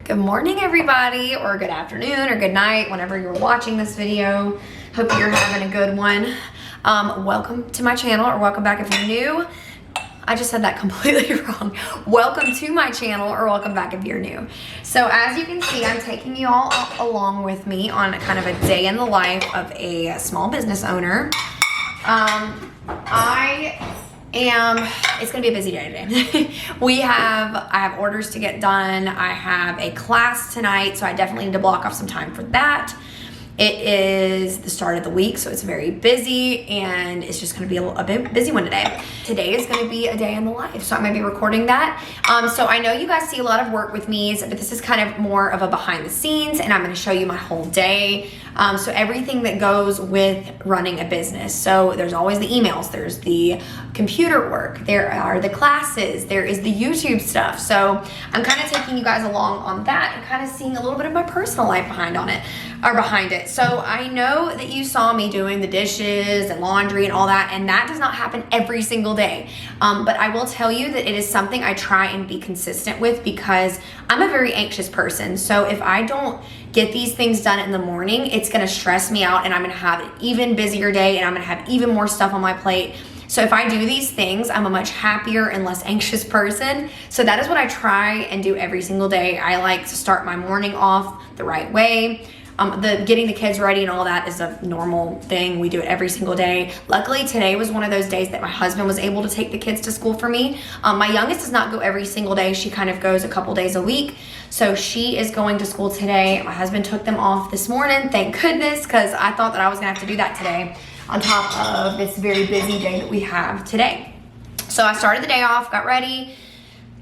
Good morning, everybody, or good afternoon, or good night, whenever you're watching this video. Hope you're having a good one. Welcome to my channel, or welcome back if you're new. I just said that completely wrong. Welcome to my channel, or welcome back if you're new. So as you can see, I'm taking you all along with me on kind of a day in the life of a small business owner. It's gonna be a busy day today. I have orders to get done. I have a class tonight, so I definitely need to block off some time for that. It is the start of the week, so it's very busy, and it's just gonna be a bit busy one today. Today is gonna be a day in the life, so I'm gonna be recording that. So I know you guys see a lot of work with me, but this is kind of more of a behind the scenes, and I'm gonna show you my whole day. So everything that goes with running a business. So there's always the emails, there's the computer work, there are the classes, there is the YouTube stuff. So I'm kind of taking you guys along on that and kind of seeing a little bit of my personal life behind it. So I know that you saw me doing the dishes and laundry and all that, and that does not happen every single day. But I will tell you that it is something I try and be consistent with because I'm a very anxious person. So if I don't get these things done in the morning, it's gonna stress me out, and I'm gonna have an even busier day, and I'm gonna have even more stuff on my plate. So if I do these things, I'm a much happier and less anxious person. So that is what I try and do every single day. I like to start my morning off the right way. Getting the kids ready and all that is a normal thing. We do it every single day. Luckily, today was one of those days that my husband was able to take the kids to school for me. My youngest does not go every single day. She kind of goes a couple days a week. So she is going to school today. My husband took them off this morning, thank goodness, because I thought that I was gonna have to do that today on top of this very busy day that we have today. So I started the day off, got ready,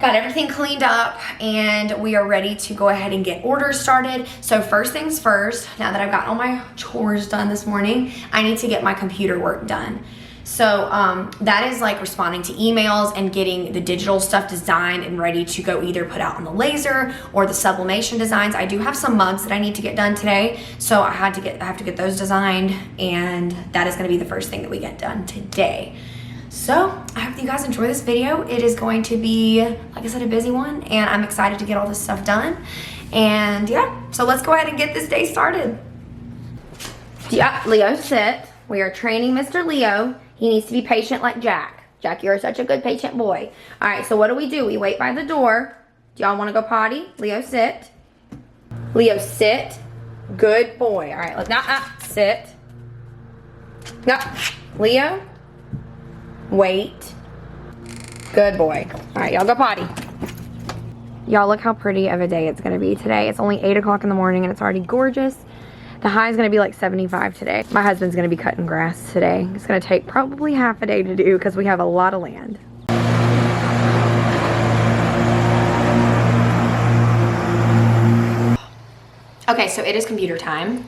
got everything cleaned up, and we are ready to go ahead and get orders started. So first things first, now that I've got all my chores done this morning, I need to get my computer work done. So that is like responding to emails and getting the digital stuff designed and ready to go either put out on the laser or the sublimation designs. I do have some mugs that I need to get done today, so I have to get those designed, and that is gonna be the first thing that we get done today. So I hope you guys enjoy this video. It is going to be, like I said, a busy one, and I'm excited to get all this stuff done. And yeah, so let's go ahead and get this day started. Yeah, Leo, sit. We are training Mr. Leo. He needs to be patient like Jack. Jack, you're such a good patient boy. All right, so what do? We wait by the door. Do y'all want to go potty? Leo, sit. Leo, sit. Good boy. All right, look, sit. No, Leo. Wait. Good boy. All right, y'all go potty. Y'all, look how pretty of a day it's gonna be today. It's only 8 o'clock in the morning and it's already gorgeous. The high is gonna be like 75 today. My husband's gonna be cutting grass today. It's gonna take probably half a day to do because we have a lot of land. Okay, so it is computer time.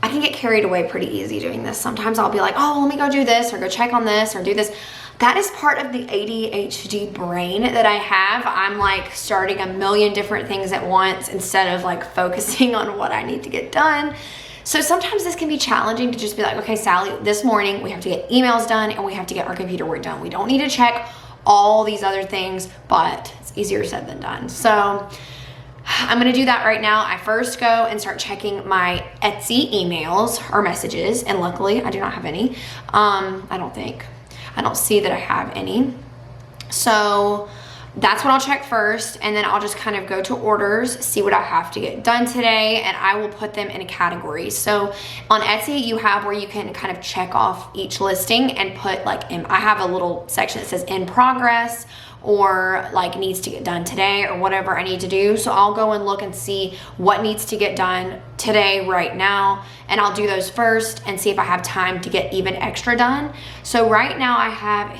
I can get carried away pretty easy doing this. Sometimes I'll be like, oh, let me go do this or go check on this or do this. That is part of the ADHD brain that I have. I'm like starting a million different things at once instead of like focusing on what I need to get done. So sometimes this can be challenging to just be like, okay, Sally, this morning we have to get emails done and we have to get our computer work done. We don't need to check all these other things, but it's easier said than done. So I'm gonna do that right now. I first go and start checking my Etsy emails or messages, and luckily I do not have any. I don't see that I have any. So that's what I'll check first, and then I'll just kind of go to orders, see what I have to get done today, and I will put them in a category. So on Etsy, you have where you can kind of check off each listing and put like, I have a little section that says in progress, or like needs to get done today, or whatever I need to do. So I'll go and look and see what needs to get done today right now, and I'll do those first and see if I have time to get even extra done. So right now I have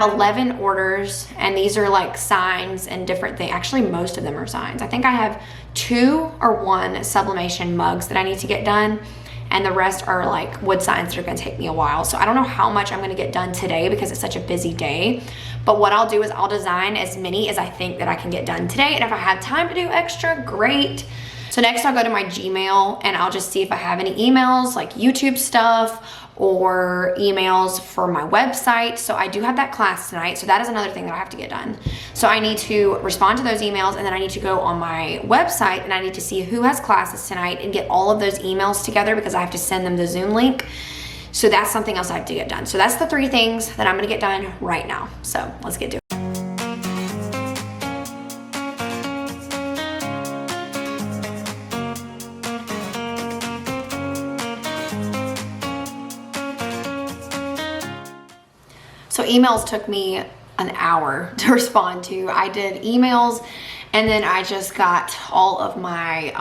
11 orders, and these are like signs and different things. Actually, most of them are signs. I think I have 2 or 1 sublimation mugs that I need to get done, and the rest are like wood signs that are gonna take me a while. So I don't know how much I'm gonna get done today because it's such a busy day. But what I'll do is I'll design as many as I think that I can get done today. And if I have time to do extra, great. So next I'll go to my Gmail and I'll just see if I have any emails, like YouTube stuff or emails for my website. So I do have that class tonight. So that is another thing that I have to get done. So I need to respond to those emails, and then I need to go on my website and I need to see who has classes tonight and get all of those emails together because I have to send them the Zoom link. So that's something else I have to get done. So that's the 3 things that I'm gonna get done right now. So let's get to it. So emails took me an hour to respond to. I did emails and then I just got all of my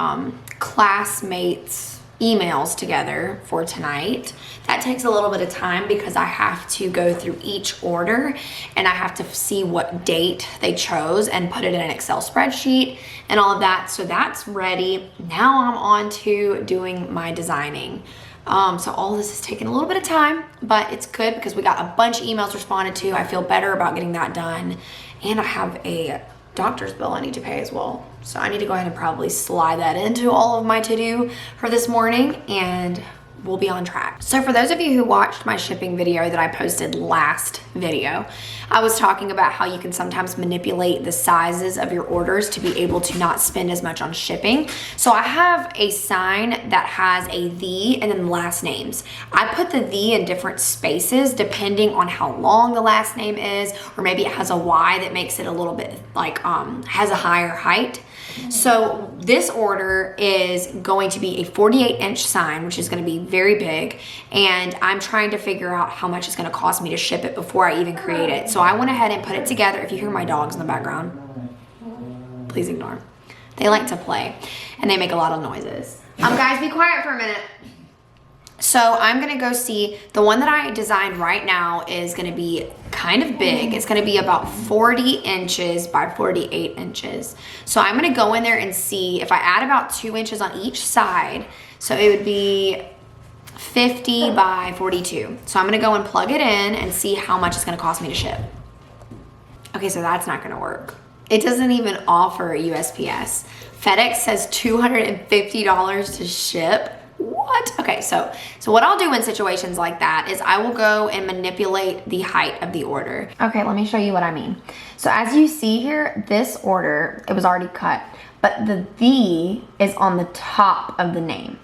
classmates' emails together for tonight. That takes a little bit of time because I have to go through each order and I have to see what date they chose and put it in an Excel spreadsheet and all of that. So that's ready. Now I'm on to doing my designing. So all this is taking a little bit of time, but it's good because we got a bunch of emails responded to. I feel better about getting that done. And I have a doctor's bill I need to pay as well. So I need to go ahead and probably slide that into all of my to-do for this morning and we'll be on track. So for those of you who watched my shipping video that I posted last video, I was talking about how you can sometimes manipulate the sizes of your orders to be able to not spend as much on shipping. So I have a sign that has a "the" and then last names. I put the "the" in different spaces depending on how long the last name is, or maybe it has a Y that makes it a little bit like, has a higher height. So this order is going to be a 48-inch sign, which is going to be very big, and I'm trying to figure out how much it's going to cost me to ship it before I even create it. So I went ahead and put it together. If you hear my dogs in the background, please ignore. They like to play and they make a lot of noises. Guys, be quiet for a minute. So I'm gonna go see, the one that I designed right now is gonna be kind of big. It's gonna be about 40 inches by 48 inches. So I'm gonna go in there and see if I add about 2 inches on each side. So it would be 50 by 42. So I'm gonna go and plug it in and see how much it's gonna cost me to ship. Okay, so that's not gonna work. It doesn't even offer USPS. FedEx says $250 to ship. What? Okay, so what I'll do in situations like that is I will go and manipulate the height of the order. Okay, let me show you what I mean. So as you see here, this order, it was already cut, but the "the" is on the top of the name,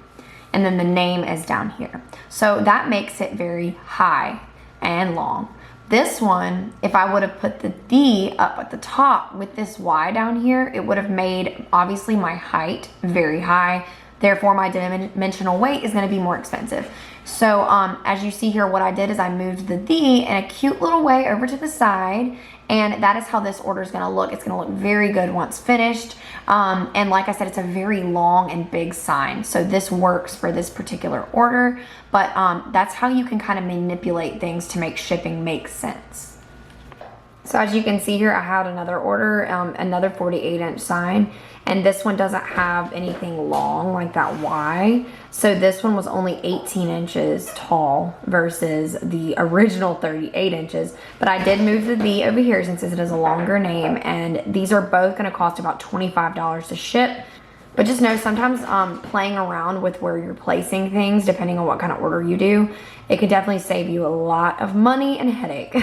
and then the name is down here. So that makes it very high and long. This one, if I would have put the "the" up at the top with this Y down here, it would have made, obviously, my height very high. Therefore, my dimensional weight is going to be more expensive. So as you see here, what I did is I moved the "the" in a cute little way over to the side, and that is how this order is going to look. It's going to look very good once finished. And like I said, it's a very long and big sign. So this works for this particular order, but that's how you can kind of manipulate things to make shipping make sense. So as you can see here, I had another order, another 48-inch sign, and this one doesn't have anything long like that Y. So this one was only 18 inches tall versus the original 38 inches. But I did move the "the" over here since it is a longer name, and these are both gonna cost about $25 to ship. But just know sometimes playing around with where you're placing things, depending on what kind of order you do, it could definitely save you a lot of money and headache.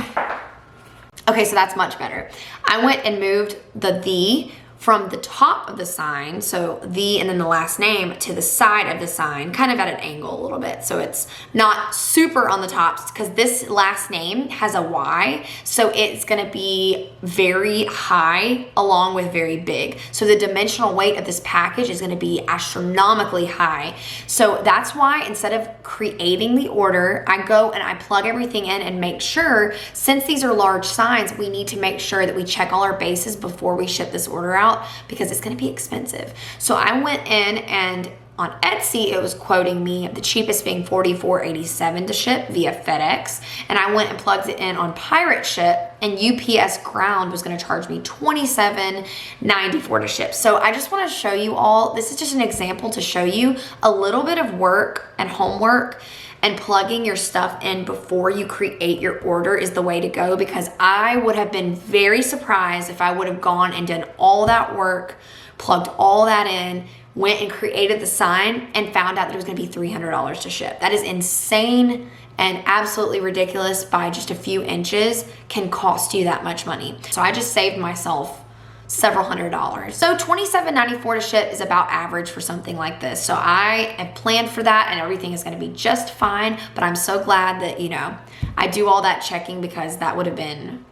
Okay, so that's much better. I went and moved the "the" from the top of the sign, so "the" and then the last name, to the side of the sign, kind of at an angle a little bit. So it's not super on the top because this last name has a Y, so it's gonna be very high along with very big. So the dimensional weight of this package is gonna be astronomically high. So that's why instead of creating the order, I go and I plug everything in and make sure, since these are large signs, we need to make sure that we check all our bases before we ship this order out, because it's going to be expensive. So I went in, and on Etsy it was quoting me the cheapest being $44.87 to ship via FedEx, and I went and plugged it in on Pirate Ship, and UPS Ground was going to charge me $27.94 to ship. So I just want to show you all, this is just an example to show you a little bit of work and homework, and plugging your stuff in before you create your order is the way to go, because I would have been very surprised if I would have gone and done all that work, plugged all that in, went and created the sign and found out that it was gonna be $300 to ship. That is insane and absolutely ridiculous. By just a few inches can cost you that much money. So I just saved myself several $100s. So $27.94 to ship is about average for something like this. So I have planned for that and everything is gonna be just fine, but I'm so glad that, you know, I do all that checking, because that would have been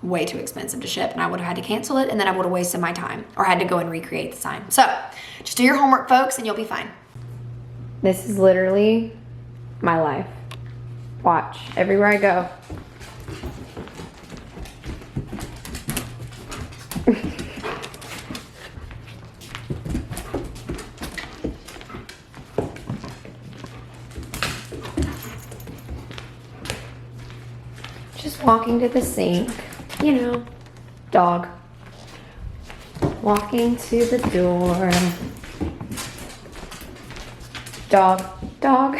way too expensive to ship and I would have had to cancel it, and then I would have wasted my time or had to go and recreate the sign. So just do your homework, folks, and you'll be fine. This is literally my life. Watch, everywhere I go. Just walking to the sink, you know, dog. Walking to the door. Dog, dog.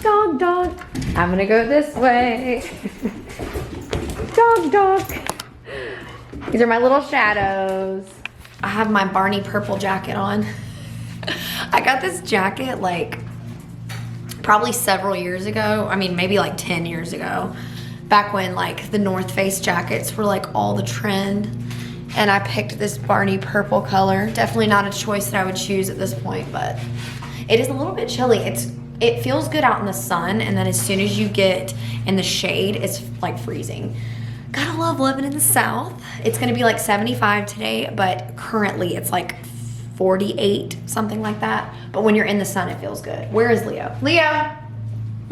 Dog, dog. I'm gonna go this way. Dog, dog. These are my little shadows. I have my Barney purple jacket on. I got this jacket like probably several years ago. I mean, maybe like 10 years ago. Back when like the North Face jackets were like all the trend. And I picked this Barney purple color. Definitely not a choice that I would choose at this point, but it is a little bit chilly. It feels good out in the sun, and then as soon as you get in the shade, it's like freezing. Gotta love living in the South. It's gonna be like 75 today, but currently it's like 48, something like that. But when you're in the sun, it feels good. Where is Leo? Leo!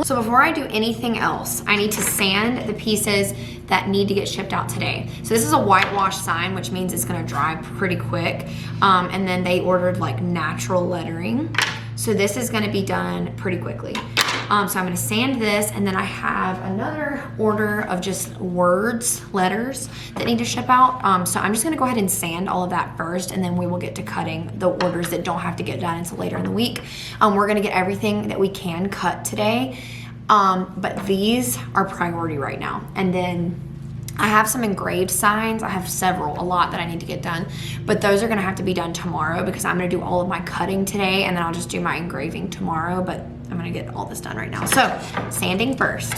So before I do anything else, I need to sand the pieces that need to get shipped out today. So this is a whitewash sign, which means it's gonna dry pretty quick. And then they ordered like natural lettering. So this is gonna be done pretty quickly. So I'm gonna sand this, and then I have another order of just words, letters that need to ship out. So I'm just gonna go ahead and sand all of that first, and then we will get to cutting the orders that don't have to get done until later in the week. We're gonna get everything that we can cut today, but these are priority right now. And then I have some engraved signs. I have a lot that I need to get done, but those are gonna have to be done tomorrow, because I'm gonna do all of my cutting today, and then I'll just do my engraving tomorrow, but I'm gonna get all this done right now. So, sanding first.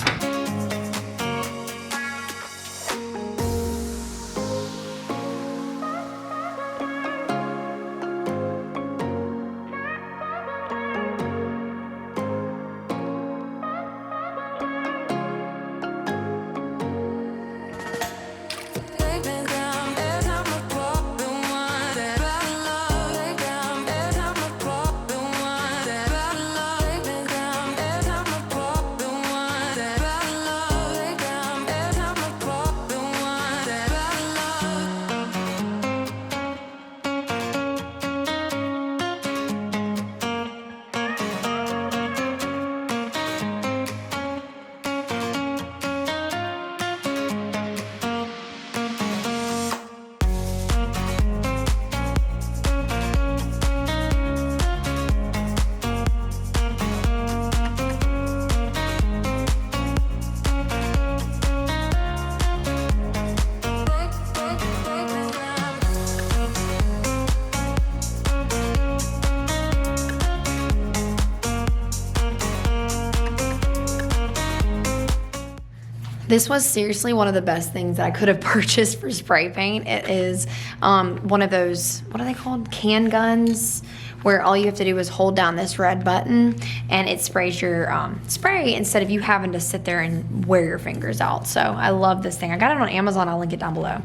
This was seriously one of the best things that I could have purchased for spray paint. It is one of those, what are they called? Can guns, where all you have to do is hold down this red button and it sprays your spray instead of you having to sit there and wear your fingers out. So I love this thing. I got it on Amazon. I'll link it down below.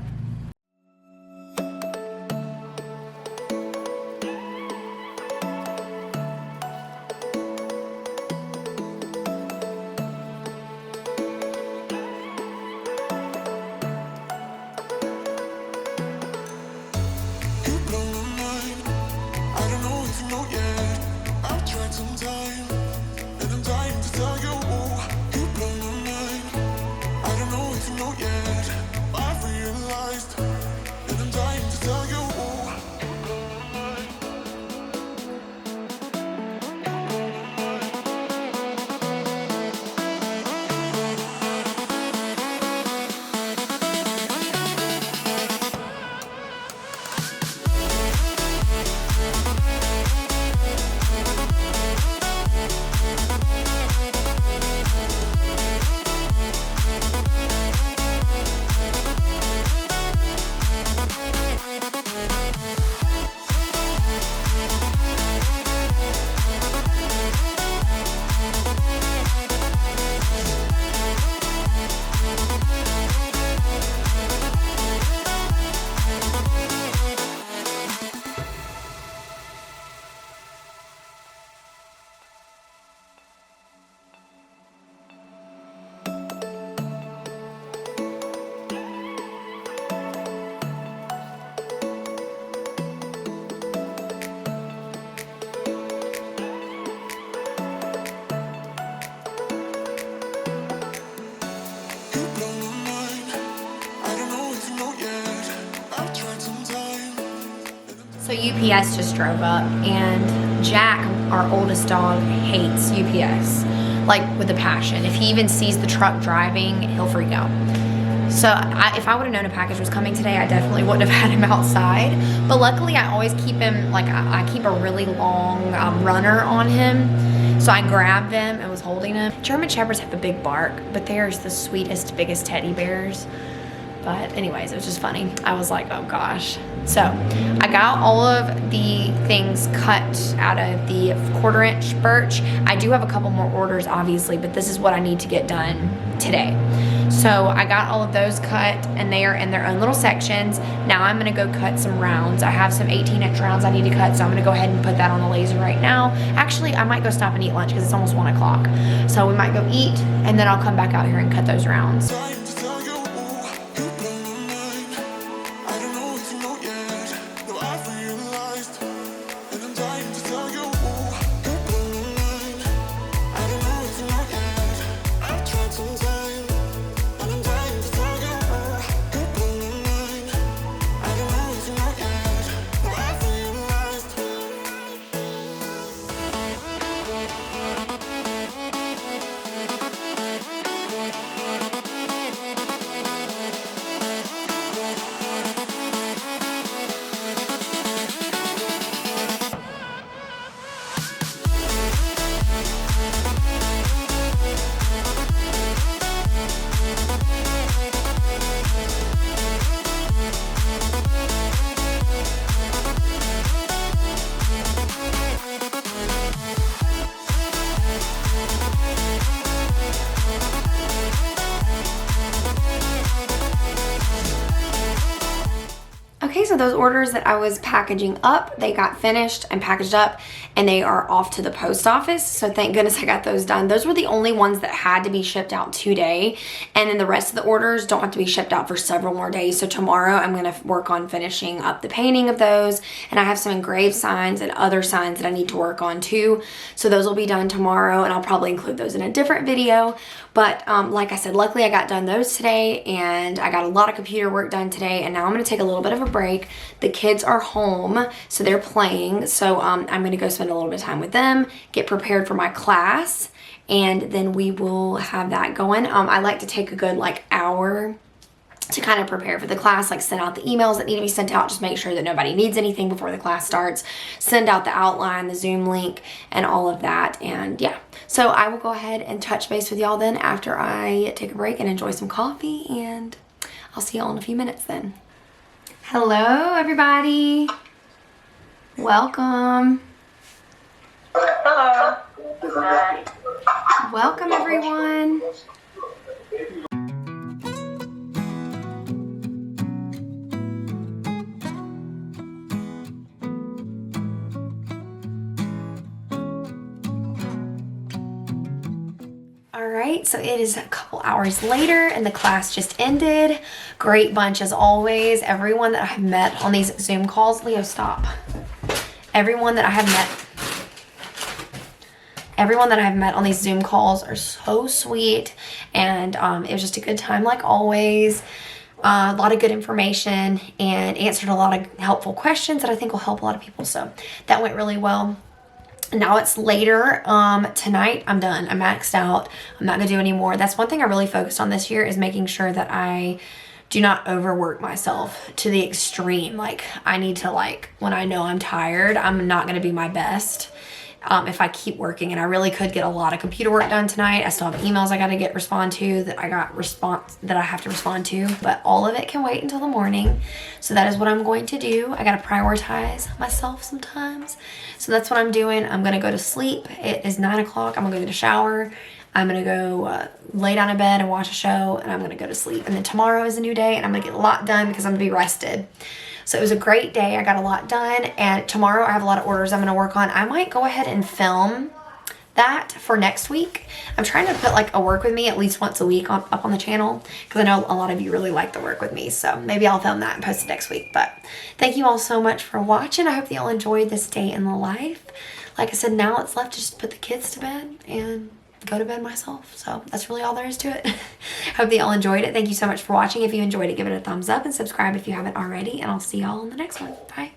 Know yet, I've realized So UPS just drove up, and Jack, our oldest dog, hates UPS, like with a passion. If he even sees the truck driving, he'll freak out. So if I would have known a package was coming today, I definitely wouldn't have had him outside. But luckily, I always keep him, like I keep a really long runner on him. So I grabbed him and was holding him. German Shepherds have a big bark, but they're the sweetest, biggest teddy bears. But anyways, it was just funny. I was like, oh gosh. So I got all of the things cut out of the 1/4 inch birch. I do have a couple more orders, obviously, but this is what I need to get done today. So I got all of those cut, and they are in their own little sections. Now I'm gonna go cut some rounds. I have some 18-inch rounds I need to cut, so I'm gonna go ahead and put that on the laser right now. Actually, I might go stop and eat lunch because it's almost 1 o'clock. So we might go eat, and then I'll come back out here and cut those rounds. Okay, so those orders that I was packaging up, they got finished and packaged up, and they are off to the post office. So thank goodness I got those done. Those were the only ones that had to be shipped out today, and then the rest of the orders don't have to be shipped out for several more days. So tomorrow I'm going to work on finishing up the painting of those, and I have some engraved signs and other signs that I need to work on too. So those will be done tomorrow, and I'll probably include those in a different video. But like I said, luckily I got done those today, and I got a lot of computer work done today, and now I'm going to take a little bit of a break. The kids are home, so they're playing. So I'm going to go spend a little bit of time with them, get prepared for my class, and then we will have that going. I like to take a good hour to kind of prepare for the class, like send out the emails that need to be sent out, just make sure that nobody needs anything before the class starts, send out the outline, the Zoom link, and all of that. And yeah, so I will go ahead and touch base with y'all then after I take a break and enjoy some coffee, and I'll see y'all in a few minutes then. Hello, everybody. Welcome. Hello. Welcome, everyone. Alright, so it is a couple hours later and the class just ended. Great bunch as always. Everyone that I've met on these Zoom calls, Leo, stop. Everyone that I have met on these Zoom calls are so sweet, and it was just a good time like always. A lot of good information, and answered a lot of helpful questions that I think will help a lot of people, so that went really well. Now it's later tonight. I'm done. I'm maxed out. I'm not gonna do any more. That's one thing I really focused on this year, is making sure that I do not overwork myself to the extreme. Like, I need to, when I know I'm tired, I'm not gonna be my best if I keep working. And I really could get a lot of computer work done tonight. I still have emails I gotta respond to, that I have to respond to, but all of it can wait until the morning. So that is what I'm going to do. I gotta prioritize myself sometimes. So that's what I'm doing. I'm gonna go to sleep. It is 9 o'clock. I'm gonna go get a shower. I'm gonna go lay down in bed and watch a show, and I'm gonna go to sleep. And then tomorrow is a new day, and I'm gonna get a lot done because I'm gonna be rested. So it was a great day. I got a lot done, and tomorrow I have a lot of orders I'm gonna work on. I might go ahead and film that for next week. I'm trying to put a work with me at least once a week up on the channel, because I know a lot of you really like the work with me. So maybe I'll film that and post it next week. But thank you all so much for watching. I hope that y'all enjoyed this day in the life. Like I said, now it's left to just put the kids to bed and go to bed myself. So that's really all there is to it. Hope that y'all enjoyed it. Thank you so much for watching. If you enjoyed it, give it a thumbs up and subscribe if you haven't already, and I'll see y'all in the next one. Bye.